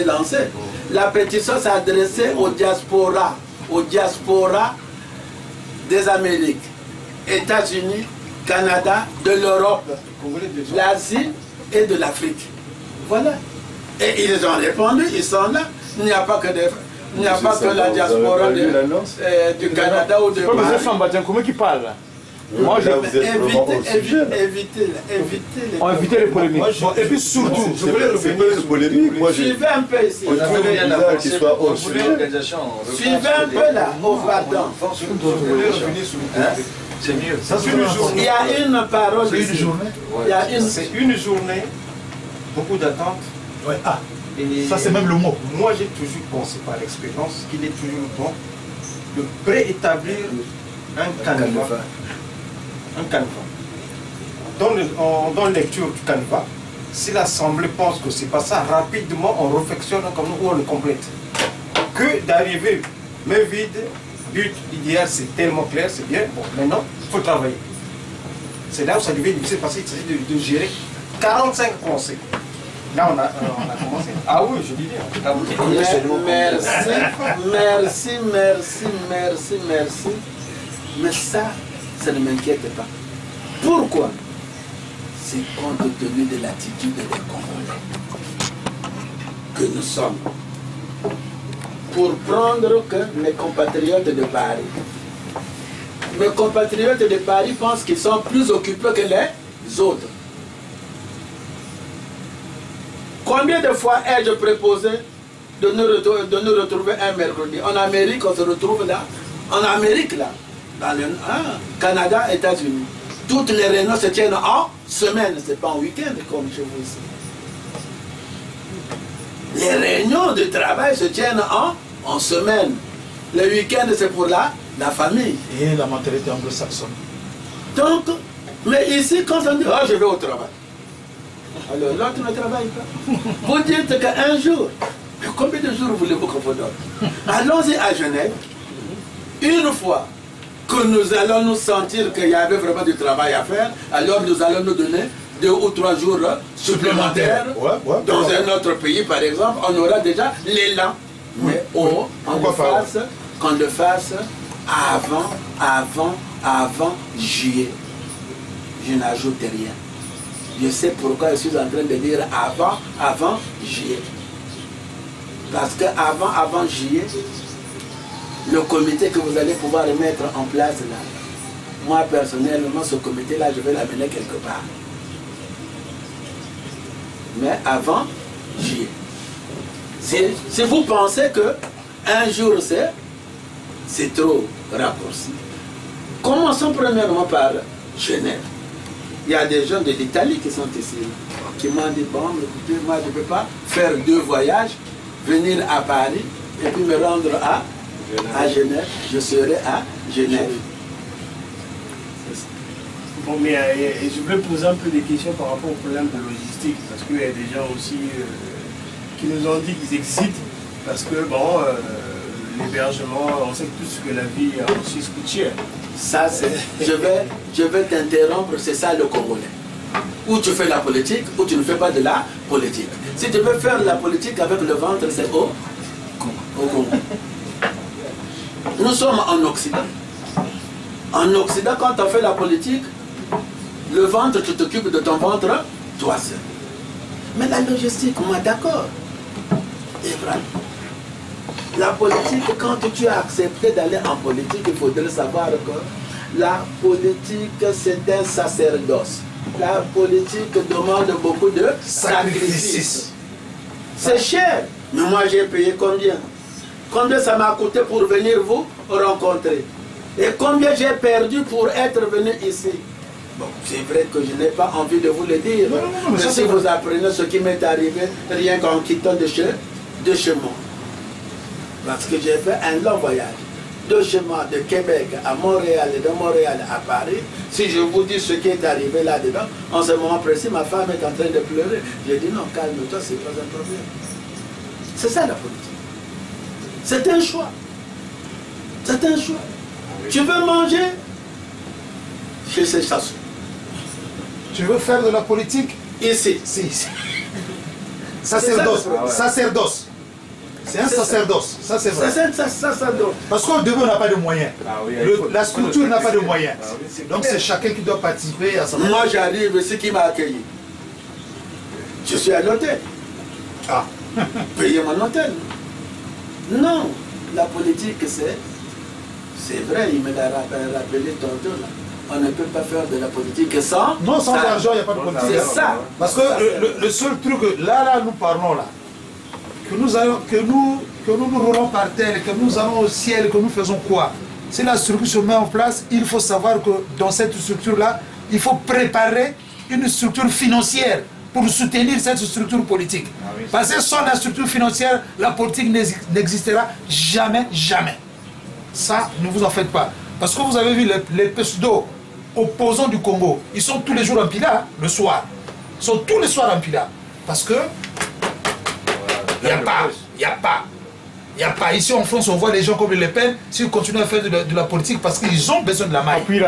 lancée. La pétition s'adressait au diaspora des Amériques, États-Unis, Canada, de l'Europe, l'Asie et de l'Afrique. Voilà. Et ils ont répondu, ils sont là. Il n'y a pas que la diaspora du Canada ou de Paris. Qui parle là? Moi, éviter les polémiques. Et puis surtout, je voulais revenir. Suivez un peu ici. Suivez un peu là, au pardon. C'est mieux. Il y a une parole. C'est une journée. C'est une journée, beaucoup d'attentes. Ouais. Ah, ça c'est même le mot. Moi j'ai toujours pensé par l'expérience qu'il est toujours bon de préétablir un canevas. Un canevas. On donne lecture du canevas. Si l'Assemblée pense que c'est pas ça, rapidement on réflexionne comme nous, on le complète. Que d'arriver main vide, but idéal, c'est tellement clair, c'est bien. Bon, maintenant, il faut travailler. C'est là où ça devient difficile parce qu'il s'agit de gérer 45 conseils. Là, on a commencé. Ah oui, je dis bien. Merci. Mais ça ne m'inquiète pas. Pourquoi? C'est compte tenu de l'attitude des Congolais que nous sommes. Pour prendre que mes compatriotes de Paris. Mes compatriotes de Paris pensent qu'ils sont plus occupés que les autres. Combien de fois ai-je proposé de nous retrouver un mercredi? En Amérique, on se retrouve là. En Amérique, là. Dans le Canada, États-Unis. Toutes les réunions se tiennent en semaine. Ce n'est pas en week-end comme chez vous ici. Les réunions de travail se tiennent en semaine. Le week-end, c'est pour la famille. Et la mentalité anglo-saxonne. Donc, mais ici, quand on dit, oh, je vais au travail. Alors, l'autre ne travaille pas. Vous dites qu'un jour, mais combien de jours voulez-vous qu'on vous donne? Allons-y à Genève. Une fois que nous allons nous sentir qu'il y avait vraiment du travail à faire, alors nous allons nous donner 2 ou 3 jours supplémentaires. Dans un autre pays, par exemple, on aura déjà l'élan. Mais qu'on le fasse avant juillet. Je n'ajoute rien. Je sais pourquoi je suis en train de dire avant juillet. Parce que avant juillet, le comité que vous allez pouvoir mettre en place là, moi personnellement, ce comité-là, je vais l'amener quelque part. Mais avant juillet. Si vous pensez que un jour c'est trop raccourci, commençons premièrement par Genève. Il y a des gens de l'Italie qui sont ici, qui m'ont dit, bon, écoutez, moi je ne peux pas faire 2 voyages, venir à Paris et puis me rendre à Genève. Je serai à Genève. Bon, mais je voulais poser un peu des questions par rapport au problème de logistique, parce qu'il y a des gens aussi qui nous ont dit qu'ils excitent, parce que, bon, l'hébergement, on sait tous que la vie en Suisse coûte cher. Ça, je vais t'interrompre, c'est ça le Congolais. Ou tu fais la politique, ou tu ne fais pas de la politique. Si tu veux faire la politique avec le ventre, c'est au Congo. Nous sommes en Occident. En Occident, quand on fait la politique, le ventre, tu t'occupes de ton ventre, toi seul. Mais la logistique, moi d'accord. Et voilà. La politique, quand tu as accepté d'aller en politique, il faudrait savoir que la politique, c'est un sacerdoce. La politique demande beaucoup de sacrifices. C'est cher. Mais moi, j'ai payé combien? Combien ça m'a coûté pour venir vous rencontrer? Et combien j'ai perdu pour être venu ici? Bon, c'est vrai que je n'ai pas envie de vous le dire. Mais si vous apprenez ce qui m'est arrivé, rien qu'en quittant de chez moi. Parce que j'ai fait un long voyage. De chez moi, de Québec à Montréal et de Montréal à Paris. Si je vous dis ce qui est arrivé là-dedans, en ce moment précis, ma femme est en train de pleurer. J'ai dit non, calme-toi, c'est pas un problème. C'est ça la politique. C'est un choix. C'est un choix. Tu veux manger chez ces chasseurs. Tu veux faire de la politique ici. Sacerdoce. Sacerdoce. C'est un sacerdoce, ça c'est vrai. C'est un sacerdoce. Parce qu'au début, on n'a pas de moyens. La structure n'a pas de moyens. oui, Donc c'est chacun qui doit participer à sa manière. Moi j'arrive, c'est qui m'a accueilli. Je suis à l'hôtel. Ah. Payer mon hôtel. Non, la politique c'est vrai, il me l'a rappelé tantôt là. On ne peut pas faire de la politique sans... Non, sans argent, il n'y a pas de politique. C'est ça. Parce que le seul truc, là, nous parlons là, que nous roulons par terre, que nous allons au ciel, que nous faisons quoi? Si la structure se met en place, il faut savoir que dans cette structure-là, il faut préparer une structure financière pour soutenir cette structure politique. Parce que sans la structure financière, la politique n'existera jamais, jamais. Ça, ne vous en faites pas. Parce que vous avez vu les pseudo opposants du Congo, ils sont tous les jours en Pila, le soir. Ils sont tous les soirs en Pila. Parce que il n'y a pas. Ici en France, on voit les gens comme Le Pen, s'ils continuent à faire de la politique parce qu'ils ont besoin de la maille. Et puis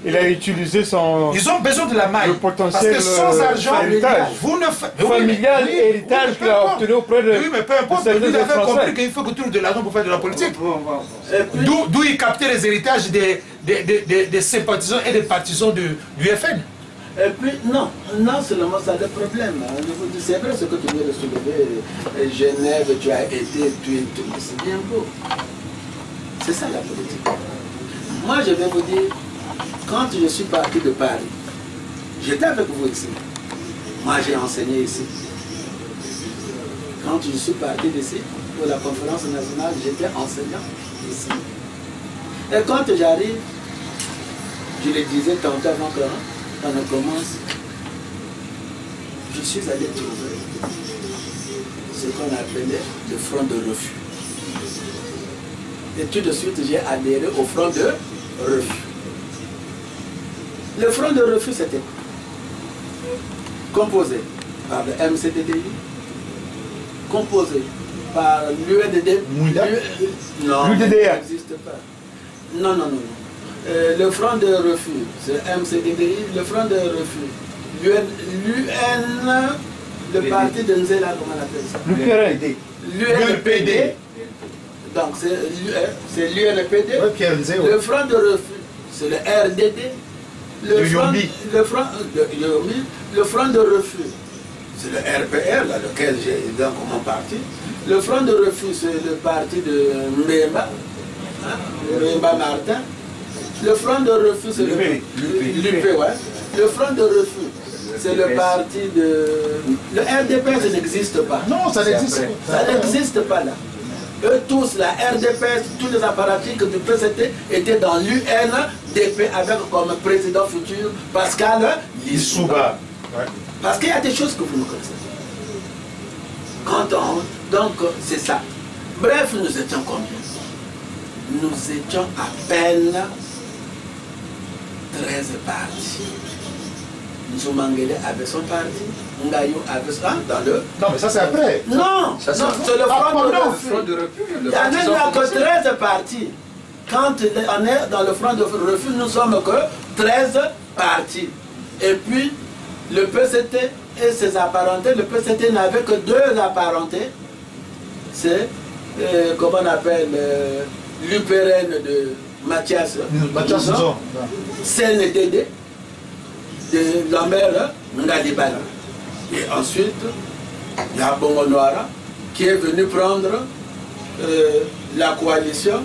il a utilisé son... Ils ont besoin de la maille. Le potentiel parce que sans argent, héritage. vous ne faites... Familial et héritage qu'il a obtenu auprès de... Oui, mais peu importe, il avait compris qu'il faut que tout de l'argent pour faire de la politique. D'où il captait les héritages des sympathisants et des partisans du FN. Et puis, non seulement ça a des problèmes. C'est vrai ce que tu viens de soulever. Genève, tu as été, c'est bien beau. C'est ça la politique. Moi, je vais vous dire, quand je suis parti de Paris, j'étais avec vous ici. Moi, j'ai enseigné ici. Quand je suis parti d'ici, pour la conférence nationale, j'étais enseignant ici. Et quand j'arrive, je le disais tantôt avant qu'on ne commence, je suis allé trouver ce qu'on appelait le front de refus. Et tout de suite, j'ai adhéré au front de refus. Le front de refus, c'était composé par le MCDDI, composé par l'UNDD. Non, ça n'existe pas. Non. Le front de refus, c'est MCDDI, le front de refus. L'UN, le parti de Nzela, comment on appelle ça? L'UNPD. Donc c'est l'UNPD. Le front de refus, c'est le RDD. Le front de refus, c'est le RPR, là, lequel j'ai dans mon parti. Le front de refus, c'est le parti de Mbemba, Mbemba Martin. Le front de refus, c'est l'UP, ouais. Le front de refus, c'est le parti de... Le RDP, ça n'existe pas. Non, ça n'existe pas. Ça n'existe pas là. Eux tous, la RDP, tous les apparatchiks du PCT étaient dans l'UNDP avec comme président futur Pascal Lissouba. Ouais. Parce qu'il y a des choses que vous ne connaissez pas. Donc, c'est ça. Bref, nous étions combien? Nous étions à peine 13 partis. Nzumangele avait son parti, Ngayo avait son dans le... Non, mais ça c'est après. Non, c'est le front de refus. Il n'y a même que 13 partis. Quand on est dans le front de refus, nous sommes que 13 partis. Et puis, le PCT et ses apparentés, le PCT n'avait que 2 apparentés. C'est, comment on appelle, l'UPRN de Mathias Nzon, CNDD, de Lambert Ngadibala. Et ensuite, il y a Bongo Noara qui est venu prendre la coalition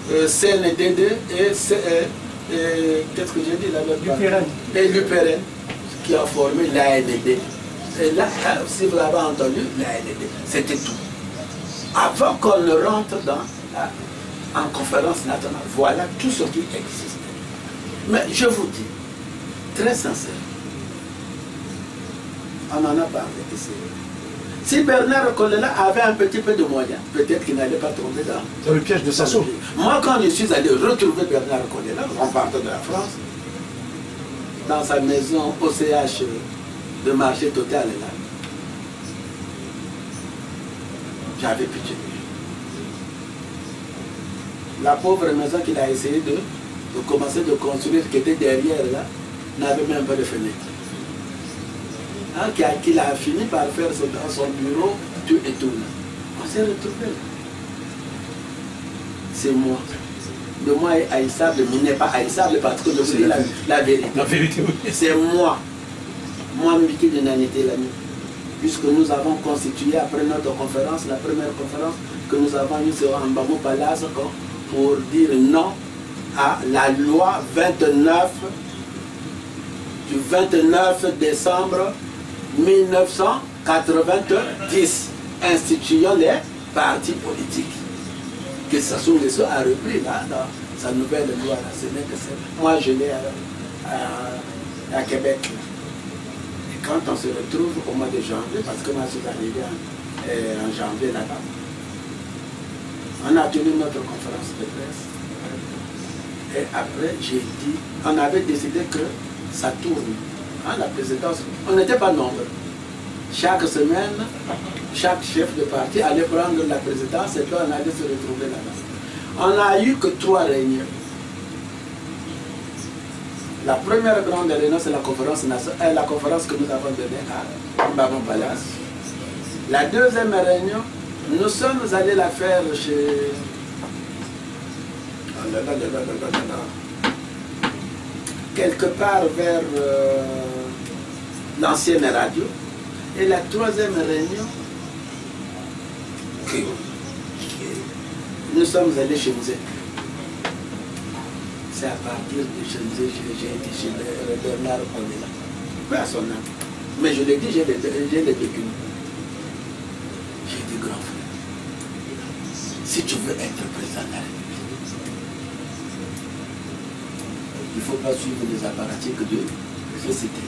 CNDD et qu'est-ce que j'ai dit là-bas? Et l'UPRN qui a formé l'AND. Et là, si vous l'avez entendu, l'AND, c'était tout. Avant qu'on ne rentre en conférence nationale, voilà tout ce qui existe. Mais je vous dis, très sincèrement, on en a parlé ici. Si Bernard Kolela avait un petit peu de moyens, peut-être qu'il n'allait pas tomber dans le piège de Sassou. Moi, quand je suis allé retrouver Bernard Kolela, en partant de la France, dans sa maison OCH de marché total, là, j'avais pitié de lui. La pauvre maison qu'il a essayé de commencer de construire, qui était derrière là, n'avait même pas de fenêtre. Qu'il a fini par faire dans son bureau, tout et tout. s'est retrouvé là. C'est moi. Le moi est haïssable, mais il n'est pas haïssable parce que je vous dis la vérité. La vérité, oui. C'est moi. Moi, Mbiki de Nanité Lami. Puisque nous avons constitué, après notre conférence, la première conférence que nous avons eue sur Ambamou Palace, pour dire non à la loi 29 du 29 décembre 1990 instituant les partis politiques. Que Sassou Nguesso a repris là, dans sa nouvelle loi. Là. Ce n'est que ça. Moi, je l'ai à Québec. Et quand on se retrouve au mois de janvier, parce que moi, je suis arrivé en janvier là-bas, on a tenu notre conférence de presse. Et après, j'ai dit, on avait décidé que ça tourne. Hein, la présidence, on n'était pas nombreux. Chaque semaine, chaque chef de parti allait prendre la présidence et puis on allait se retrouver là-bas. On n'a eu que 3 réunions. La première grande réunion, c'est la conférence que nous avons donnée à Mbamou Palace. La deuxième réunion, nous sommes allés la faire chez... quelque part vers l'ancienne radio. Et la troisième réunion, nous sommes allés chez Moussé. C'est à partir de chez Moussé que j'ai été chez Bernard Ondela. Peu à son âme. Mais je l'ai dit, j'ai les documents. J'ai dit, grand frère, si tu veux être président de la République, il ne faut pas suivre les apparatchiks de société.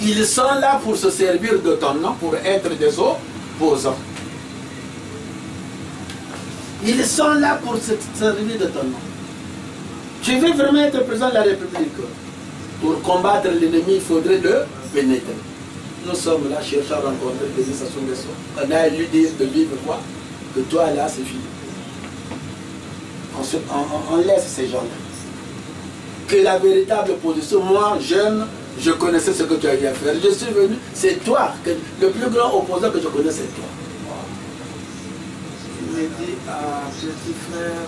Ils sont là pour se servir de ton nom, pour être des opposants. Ils sont là pour se servir de ton nom. Tu veux vraiment être président de la République? Pour combattre l'ennemi, il faudrait le pénétrer. Nous sommes là, cherchant à rencontrer Denis Sassou Nguesso. On a lui dire de vivre quoi? Que toi là, c'est fini. On laisse ces gens-là. Que la véritable opposition, moi, jeune, je connaissais ce que tu avais à faire. Je suis venu, c'est toi. Le plus grand opposant que je connais, c'est toi. Il me dit, ah, petit frère,